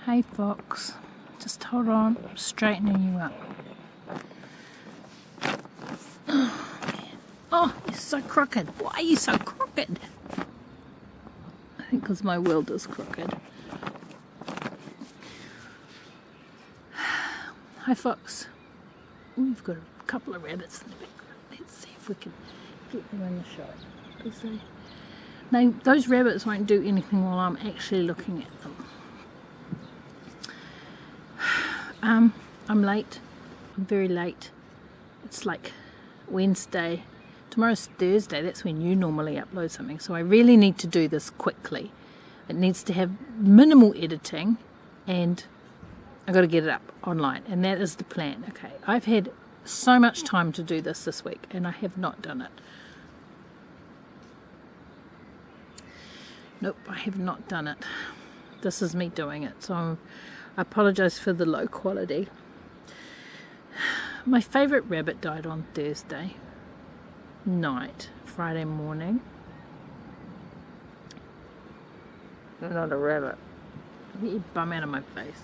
Hey Fox, just hold on, I'm straightening you up. Oh, you're so crooked. Why are you so crooked? I think because my world is crooked. Hi Fox. Ooh, we've got a couple of rabbits in the background. Let's see if we can get them in the shot. Because those rabbits won't do anything while I'm actually looking at them. I'm late. I'm very late. It's like Wednesday. Tomorrow's Thursday. That's when you normally upload something. So I really need to do this quickly. It needs to have minimal editing and I've got to get it up online. And that is the plan. Okay. I've had so much time to do this week and I have not done it. Nope, I have not done it. This is me doing it. So I apologize for the low quality. My favourite rabbit died on Thursday night, Friday morning. Not a rabbit. Get your bum out of my face.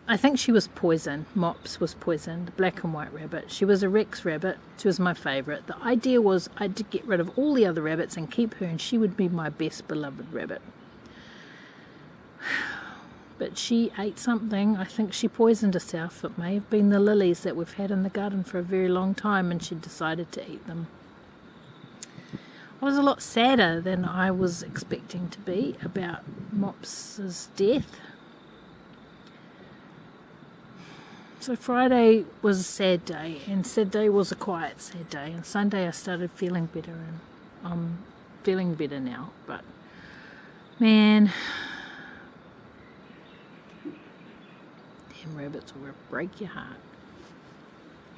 I think she was poisoned. Mops was poisoned. Black and white rabbit. She was a Rex rabbit. She was my favourite. The idea was I'd get rid of all the other rabbits and keep her, and she would be my best beloved rabbit. But she ate something. I think she poisoned herself. It may have been the lilies that we've had in the garden for a very long time, and she decided to eat them. I was a lot sadder than I was expecting to be about Mops's death. So Friday was a sad day, and Saturday was a quiet sad day, and Sunday I started feeling better, and I'm feeling better now. But man, damn rabbits will break your heart.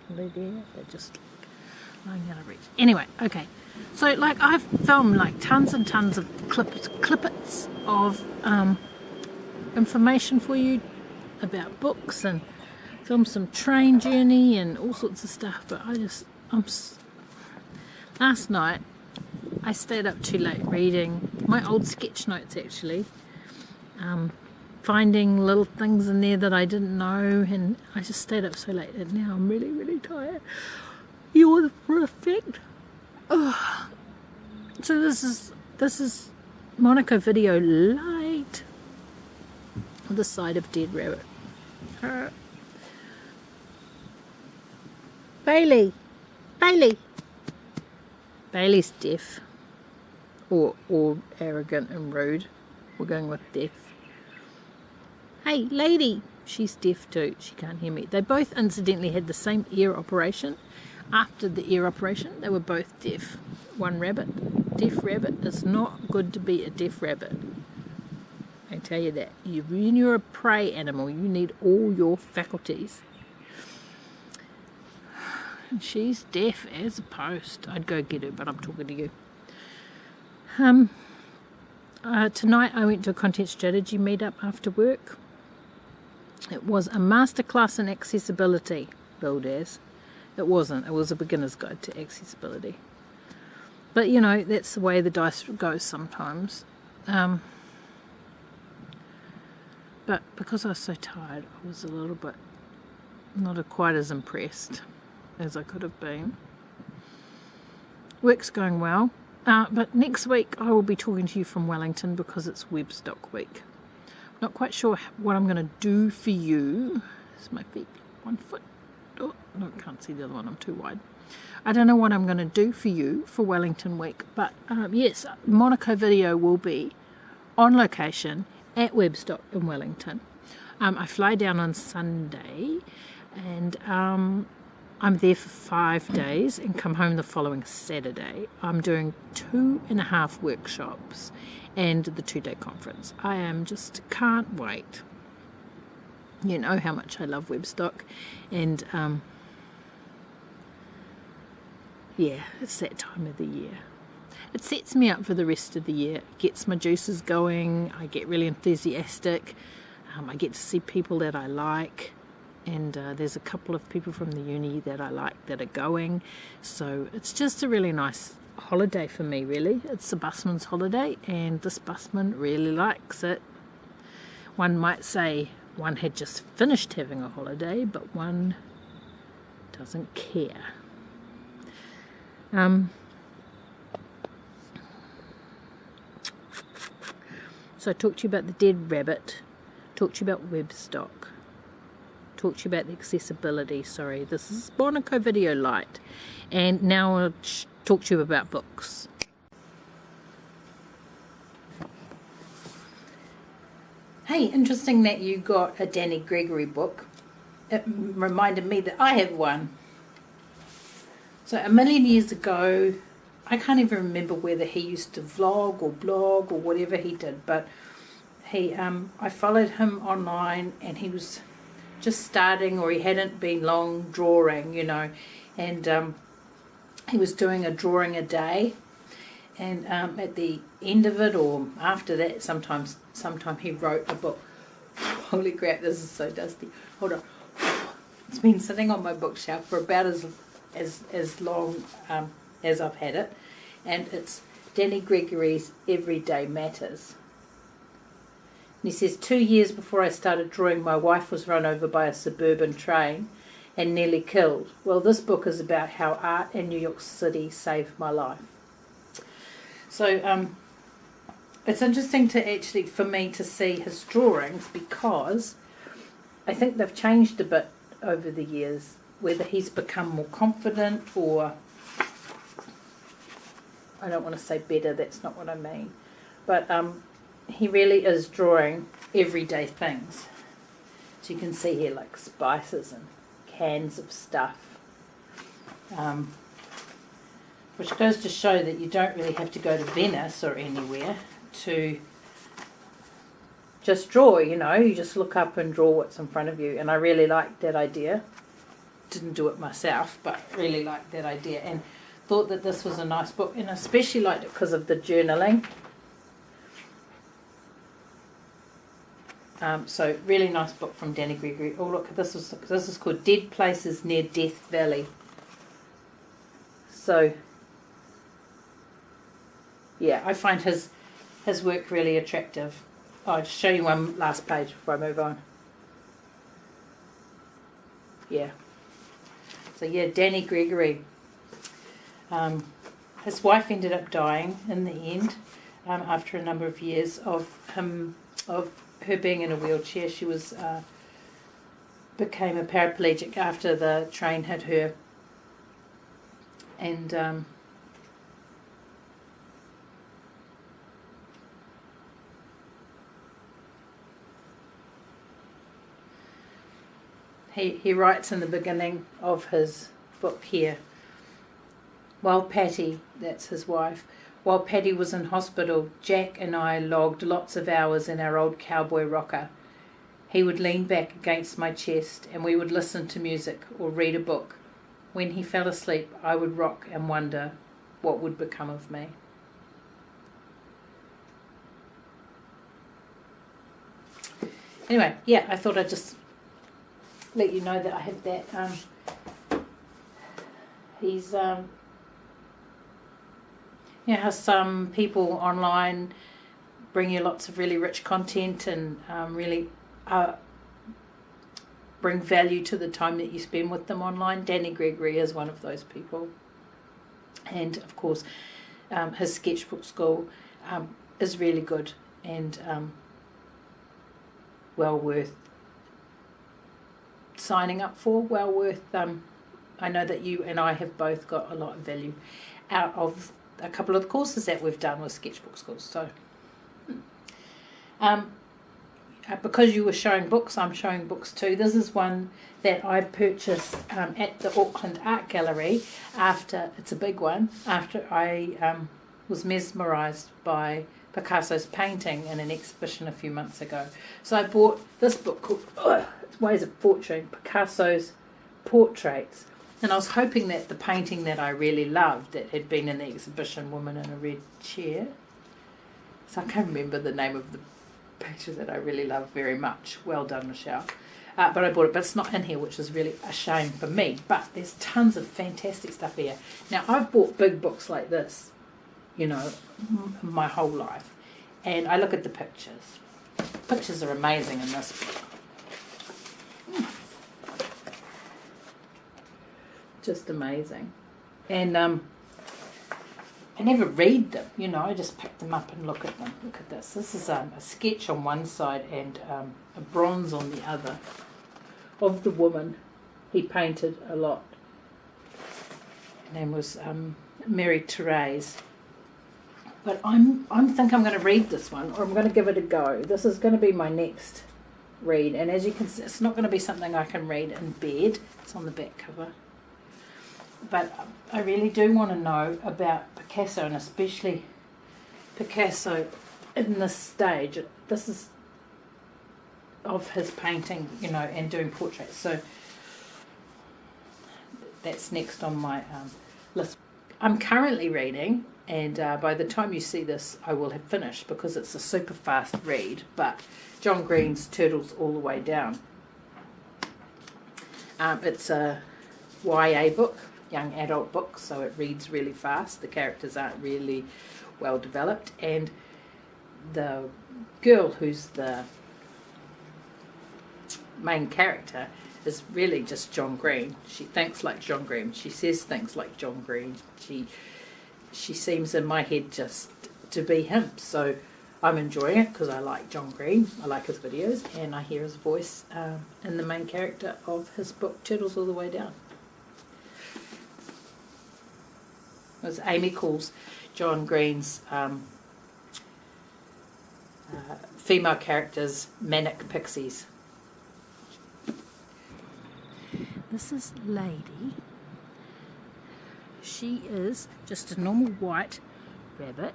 Are they there? They're just lying out of reach. Anyway, okay. So like I've filmed like tons and tons of clippets of information for you about books and filmed some train journey and all sorts of stuff, but last night I stayed up too late reading my old sketch notes actually, finding little things in there that I didn't know, and I just stayed up so late and now I'm really, really tired. You're perfect. Oh. So this is Monaco video light on the side of dead rabbit. Bailey's deaf or arrogant and rude. We're going with deaf. Hey lady, she's deaf too, she can't hear me. They both incidentally had the same ear operation. After the ear operation they were both deaf. One rabbit, deaf rabbit. It's not good to be a deaf rabbit, I tell you that. When you're a prey animal you need all your faculties. And she's deaf as a post. I'd go get her, but I'm talking to you. Tonight I went to a content strategy meetup after work. It was a masterclass in accessibility, billed as. It wasn't. It was a beginner's guide to accessibility. But you know, that's the way the dice goes sometimes. But because I was so tired, I was a little bit not quite as impressed as I could have been. Work's going well, but next week I will be talking to you from Wellington because it's Webstock week. Not quite sure what I'm going to do for you. This is my feet, 1 foot. Oh, no, I can't see the other one, I'm too wide. I don't know what I'm going to do for you for Wellington week, but yes, Monaco video will be on location at Webstock in Wellington. I fly down on Sunday and I'm there for 5 days and come home the following Saturday. I'm doing 2.5 workshops and the 2-day conference. I just can't wait. You know how much I love Webstock, and yeah, it's that time of the year. It sets me up for the rest of the year. It gets my juices going. I get really enthusiastic. I get to see people that I like. And there's a couple of people from the uni that I like that are going, so it's just a really nice holiday for me, really. It's the busman's holiday, and this busman really likes it. One might say one had just finished having a holiday, but one doesn't care. So I talked to you about the dead rabbit, talked to you about Webstock, talked to you about the accessibility. Sorry, this is Monaco Video Lite, and now I'll talk to you about books. Hey, interesting that you got a Danny Gregory book. It reminded me that I have one. So a million years ago, I can't even remember whether he used to vlog or blog or whatever he did, but I followed him online, and he was just starting, or he hadn't been long drawing, you know, and he was doing a drawing a day, and at the end of it, or after that, sometime he wrote a book. Holy crap, this is so dusty. Hold on. It's been sitting on my bookshelf for about as long as I've had it, and it's Danny Gregory's Everyday Matters. And he says, 2 years before I started drawing, my wife was run over by a suburban train and nearly killed. Well, this book is about how art in New York City saved my life. So it's interesting to actually, for me, to see his drawings, because I think they've changed a bit over the years, whether he's become more confident, or I don't want to say better, that's not what I mean, but he really is drawing everyday things. So you can see here, like spices and cans of stuff, which goes to show that you don't really have to go to Venice or anywhere to just draw, you know. You just look up and draw what's in front of you, and I really liked that idea. Didn't do it myself, but really liked that idea, and thought that this was a nice book, and especially liked it because of the journaling. So really nice book from Danny Gregory. Oh look, this is called Dead Places Near Death Valley. So yeah, I find his work really attractive. I'll just show you one last page before I move on. Yeah. So yeah, Danny Gregory. His wife ended up dying in the end, after a number of years of her being in a wheelchair. She was became a paraplegic after the train hit her, and he writes in the beginning of his book here, while Patty, that's his wife, while Patty was in hospital, Jack and I logged lots of hours in our old cowboy rocker. He would lean back against my chest, and we would listen to music or read a book. When he fell asleep, I would rock and wonder what would become of me. Anyway, yeah, I thought I'd just let you know that I have that. He's you know how some people online bring you lots of really rich content and really bring value to the time that you spend with them online. Danny Gregory is one of those people. And of course, his sketchbook school is really good, and well worth signing up for, well worth. I know that you and I have both got a lot of value out of a couple of the courses that we've done with sketchbook schools. So because you were showing books, I'm showing books too. This is one that I purchased at the Auckland Art Gallery after, it's a big one, after I was mesmerised by Picasso's painting in an exhibition a few months ago. So I bought this book called, it weighs a fortune, Picasso's Portraits. And I was hoping that the painting that I really loved, that had been in the exhibition, Woman in a Red Chair, so I can't remember the name of the picture that I really love very much. Well done, Michelle. but I bought it, but it's not in here, which is really a shame for me. But there's tons of fantastic stuff here. Now, I've bought big books like this, you know, my whole life, and I look at the pictures. Pictures are amazing in this book. Just amazing. And I never read them, you know, I just pick them up and look at them. Look at this. This is a sketch on one side and a bronze on the other of the woman he painted a lot. Her name was Mary Therese. But I think I'm going to read this one, or I'm going to give it a go. This is going to be my next read, and as you can see, it's not going to be something I can read in bed. It's on the back cover. But I really do want to know about Picasso, and especially Picasso in this stage. This is of his painting, you know, and doing portraits. So that's next on my list. I'm currently reading, and by the time you see this, I will have finished because it's a super fast read. But John Green's Turtles All the Way Down. It's a YA book. Young adult book, so it reads really fast. The characters aren't really well developed, and the girl who's the main character is really just John Green. She thinks like John Green. She says things like John Green. She seems in my head just to be him. So I'm enjoying it because I like John Green. I like his videos, and I hear his voice in the main character of his book Turtles All the Way Down. As Amy calls John Green's female characters manic pixies. This is Lady. She is just a normal white rabbit,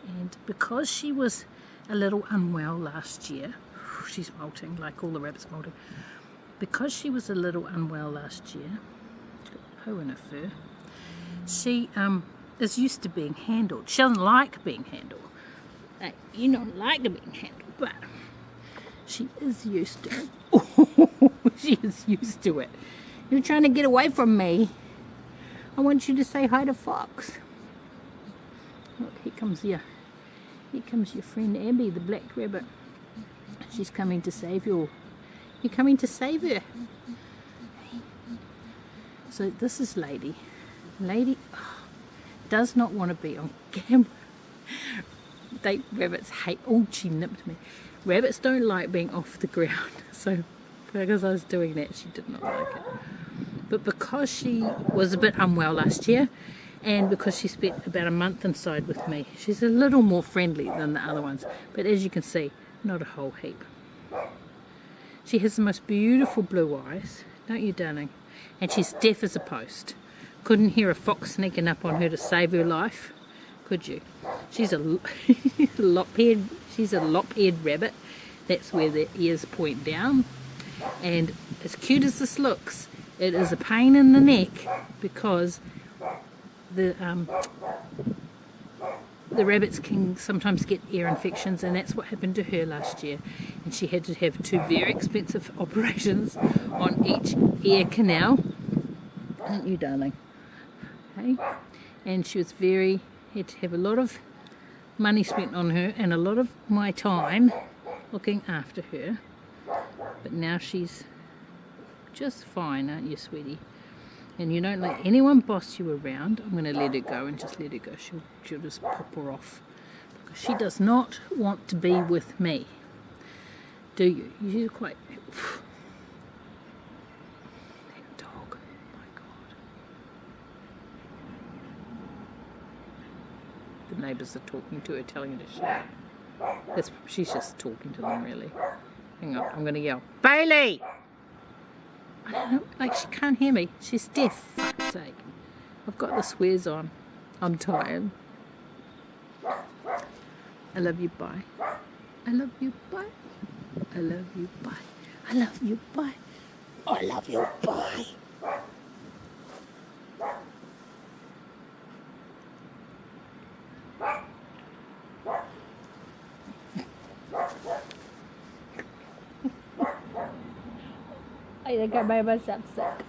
and because she was a little unwell last year, she's molting like all the rabbits molting. Because she was a little unwell last year, she's got a poo in her fur. She is used to being handled. She doesn't like being handled. You don't like being handled, but she is used to it. She is used to it. You're trying to get away from me. I want you to say hi to Fox. Look, here comes your friend Abby, the black rabbit. She's coming to save you. You're coming to save her. So this is Lady. Lady does not want to be on camera. Rabbits hate. Oh, she nipped me. Rabbits don't like being off the ground. So because I was doing that, she did not like it. But because she was a bit unwell last year, and because she spent about a month inside with me, she's a little more friendly than the other ones. But as you can see, not a whole heap. She has the most beautiful blue eyes, don't you, darling? And she's deaf as a post. Couldn't hear a fox sneaking up on her to save her life, could you? She's a lop-eared. She's a lop-eared rabbit. That's where the ears point down. And as cute as this looks, it is a pain in the neck because the rabbits can sometimes get ear infections, and that's what happened to her last year. And she had to have 2 very expensive operations on each ear canal. Aren't you, darling? Okay. And she was had to have a lot of money spent on her and a lot of my time looking after her. But now she's just fine, aren't you, sweetie? And you don't let anyone boss you around. I'm going to let her go and just let her go. She'll just pop her off. Because she does not want to be with me. Do you? You're quite... That dog. Oh my God. The neighbours are talking to her, telling her to shut up. She's just talking to them, really. Hang on, I'm going to yell, Bailey! I don't know, like she can't hear me. She's deaf, for fuck's sake. I've got the swears on. I'm tired. I love you, bye. I love you, bye. I love you, bye. I love you, bye. I love you, bye. I got my sap sack.